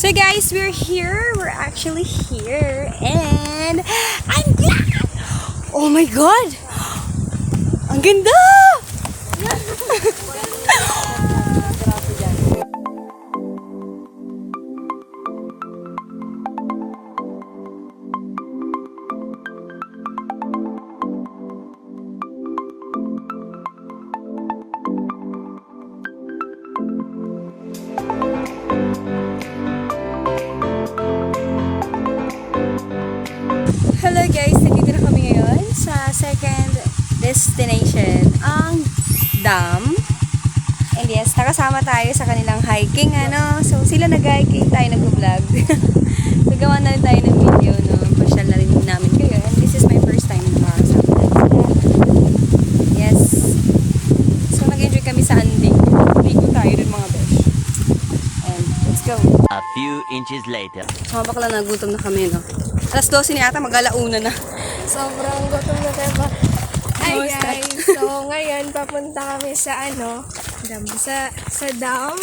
So guys, we're here. We're actually here. And I'm glad! Oh my God! Ang ganda! Hello guys, nandito na kami ngayon sa second destination, ang dam. And yes, nakasama tayo sa kanilang hiking, So, sila nag-hiking, tayo nag-vlog. So, gawa na rin tayo ng video, Pasyal na rin namin kayo. And this is my first time nakasama tayo. Yes. So, nag-enjoy kami sa anding. Ligo tayo rin mga besh. And, let's go. A few inches later. Mga bakla, nagutom na kami, Alas 12 ni ata, mag-alauna na. Sobrang gutom na tayo. Hi Kamusta? guys! So ngayon papunta kami sa dam. Sa dam.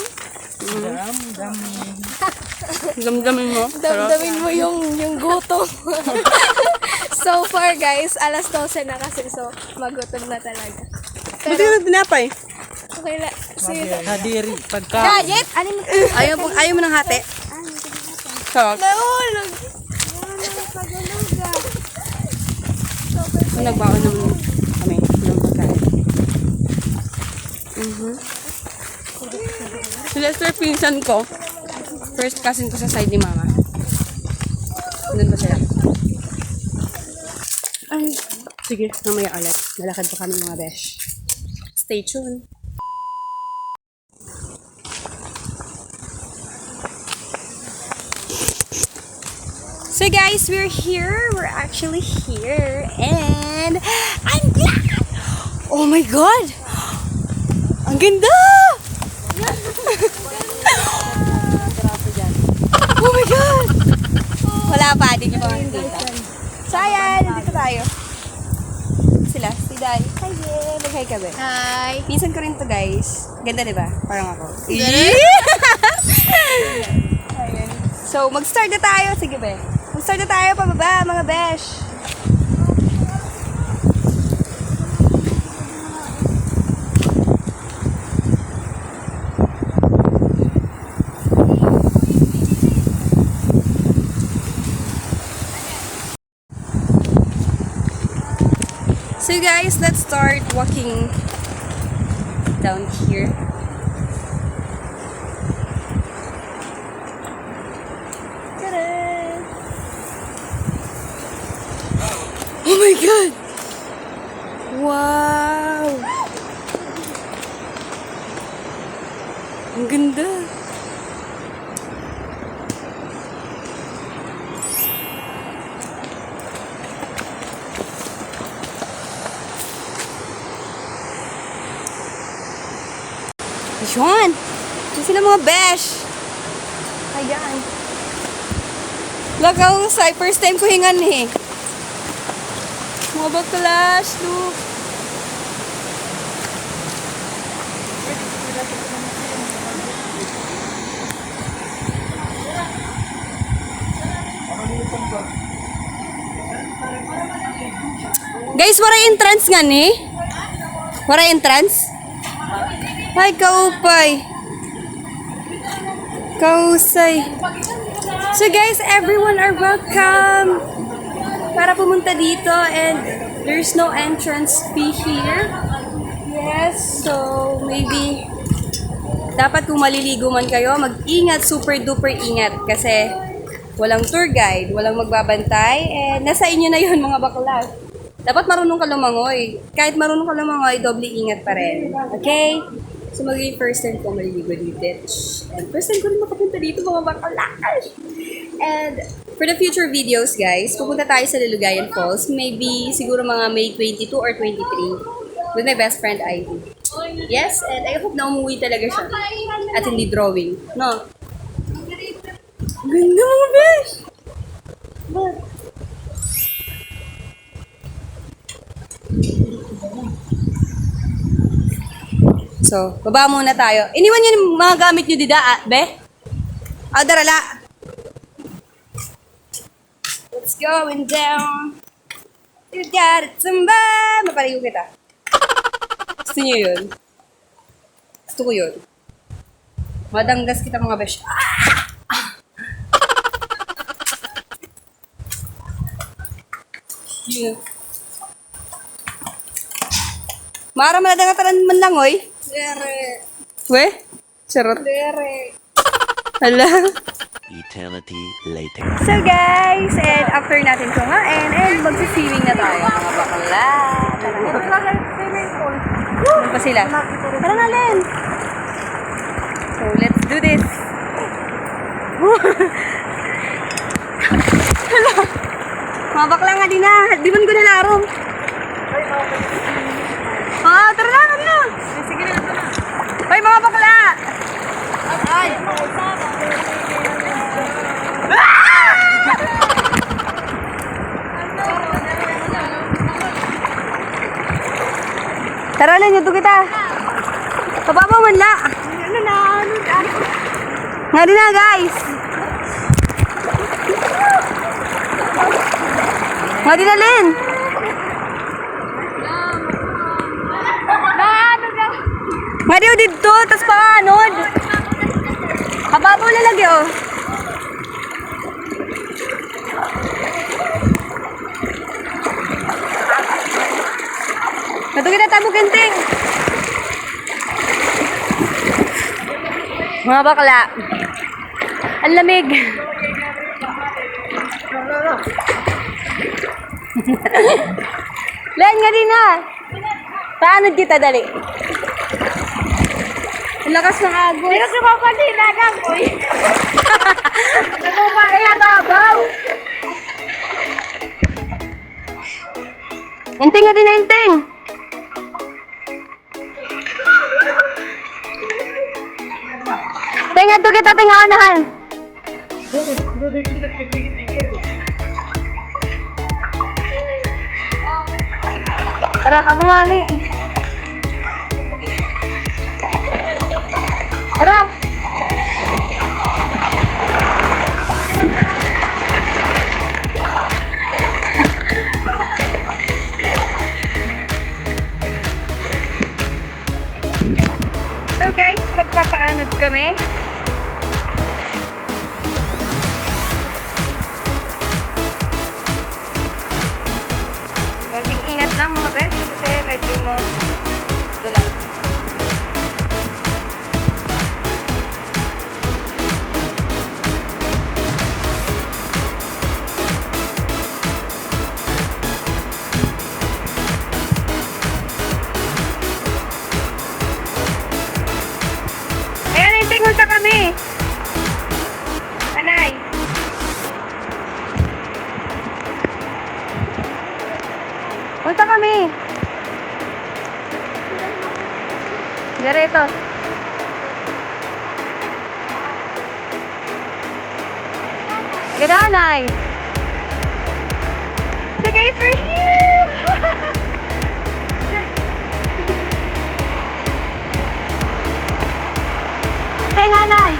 Damdamin mo. Damdamin mo yung gutom. So far guys, alas 12 na kasi, so magutom na talaga. Buti na tinapay. Okay lang. Hadiri, pagka. Diet! Ayaw mo ng hati? Sarap. Nahulog! Paguluga. Nagbaon naman kami ng pagkain. Si Lester, pinsan ko. First cousin ko sa side ni Mama. Doon ba sila? Ay, sige, mamaya ulit. Lalakad pa kami mga besh. Stay tuned. So guys, we're here. We're actually here. And I'm glad! Oh my God! Ang ganda! Oh my God! Wala pa, di niyo pa makikita. So ayan, nandito tayo. Sila, si Dai. Hi, yeah. Mag-hi ka ba? Hi! Pinsan ko rin to guys. Ganda diba? Parang ako. Ayan. So, mag-start na tayo. Sige ba? Mag-start na tayo pababa, mga besh. So guys, let's start walking down here. Oh my God! Wow! Ang ganda! Yun! Yun sila mga besh! Ayan! Lakaw sa first time ko hingan Mga baklas, look. Guys, wala entrance nga Wala entrance? Ay, kaupay. Kausay. So guys, everyone are welcome para pumunta dito, and there's no entrance fee here. Yes, so maybe dapat kung maliligo man kayo, mag-ingat, super duper ingat kasi walang tour guide, walang magbabantay, and nasa inyo na yun mga bakla. Dapat marunong ka lumangoy. Kahit marunong ka lumangoy, doble ingat pa rin. Okay? So magiging first time ko maliligo dito. And first time ko rin makapunta dito mga bakla. And for the future videos, guys, pupunta tayo sa Lilogayan Falls. Maybe, siguro mga May 22 or 23 with my best friend, Ivy. Yes, and I hope na umuwi talaga siya. At hindi drawing. No? Ganda mga besh! So, baba muna tayo. Iniwan niyo yung mga gamit niyo dida, be? Darala. It's going down. You got it, Zumba! Mapaligo kita. Gusto niyo yun? Gusto ko yun. Madanggas kita mga besh. Yun. Mara maladangataran man lang, oy. Dere. We? Charot. Dere. Hala. Eternity later. So guys, and after natin kumain, and magsiswimming na tayo mga bakla. Tara. Ano pa sila? Tara na, Len. So let's do this. Hala. Mga bakla nga din na. Di man ko nalarom. Tara na, tara na. Sige na, tara na. Hoy mga bakla. Ay. Tara lang, yuto kita. Kababa man la. Nga din na, guys. Nga din na, Len. Nga din dito, tas paanod. Kababaw na lagi, oh. Nato kita tabo kenting. Mga bakla. Ang lamig. Len nga din na. Paanod kita dali. Ang lakas ng agos. Hindi kasi mapatinagang ko eh. Nagumaya babaw. Inting nga din na inting. Tinga to kita tinganahan. Tara ka bumali. Tara. So guys, magpapaanod kami. Ingat lang mga bes, kasi medyo mo dulang. Ayan, intingon sa kami. Anay. Punta kami. Direto. Gananay. Sige, for you. Hey, nanay.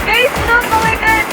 Guys, look! Oh my God!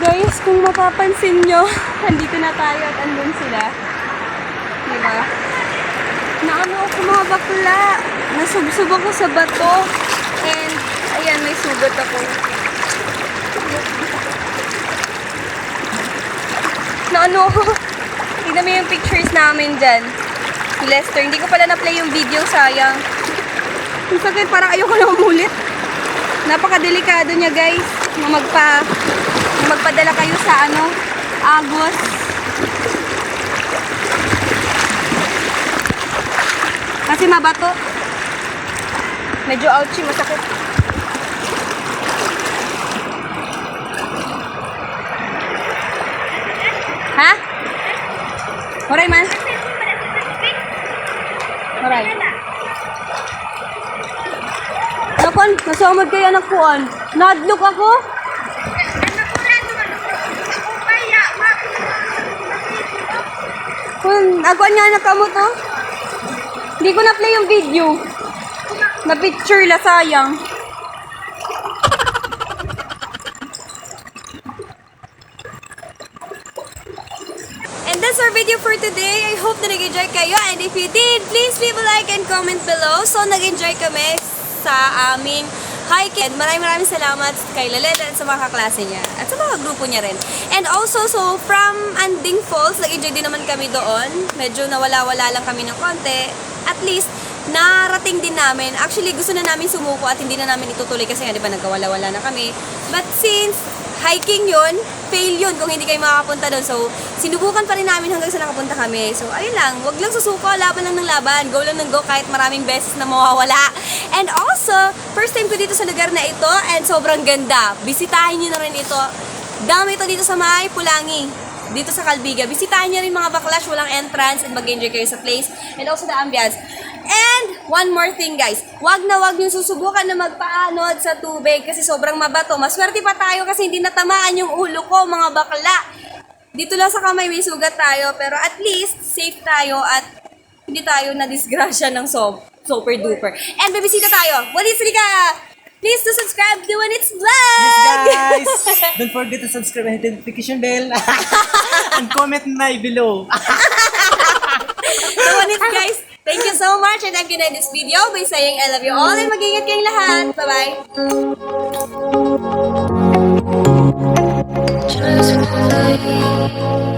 guys, kung mapapansin nyo, andito na tayo at andun sila. Diba? Naano ako mga bakla. Nasubsob ako sa bato. And, ayan, may sugat ako. Naano ako. Tignan mo yung pictures namin dyan. Si Lester. Hindi ko pala na-play yung video, sayang. Ang sakit, parang ayoko na umulit. Napakadelikado niya, guys. Na magpadala kayo sa Agos. Kasi mabato. Medyo ouchy, masakit. Ha? Horay man? Horay. Nakon, nasumod kayo anak kuan. Nadlok ako? Kung ako nga nakamo to. Hindi ko na-play yung video. Na-picture la, sayang. And that's our video for today. I hope na nag-enjoy kayo. And if you did, please leave a like and comment below. So, nag-enjoy kami sa aming hiking. Maraming salamat kay Laleta at sa mga kaklase niya. At sa mga grupo niya rin. And also, so from Anding Falls, nag-enjoy din naman kami doon. Medyo nawala-wala lang kami ng konti. At least, narating din namin. Actually, gusto na namin sumuko at hindi na namin itutuloy kasi nga, di ba, nagkawala-wala na kami. But since hiking yun, fail yun kung hindi kayo makakapunta doon. So, sinubukan pa rin namin hanggang sa nakapunta kami. So, ayun lang. Wag lang susuko. Laban lang ng laban. Go lang ng go kahit maraming beses na mawawala. And also, first time ko dito sa lugar na ito and sobrang ganda. Bisitahin nyo na rin ito. Dami ito dito sa May Pulangi. Dito sa Calbiga. Bisitahin nyo rin mga baklash. Walang entrance and mag-enjoy kayo sa place. And also the ambience. And one more thing, guys. Wag na wag yung susubukan na magpaanod sa tubig kasi sobrang mabato. Maswerte pa tayo kasi hindi natamaan yung ulo ko, mga bakla. Dito lang sa kamay may sugat tayo pero at least safe tayo at hindi tayo na-disgrasya ng super duper. And bibisita tayo. Walis ka! Please to subscribe to When It's Vlog! Yes, guys! Don't forget to subscribe and hit the notification bell. And comment na below. So, When It's guys, thank you so much and I'm gonna end this video by saying I love you all and mag-ingat kayong lahat. Bye-bye!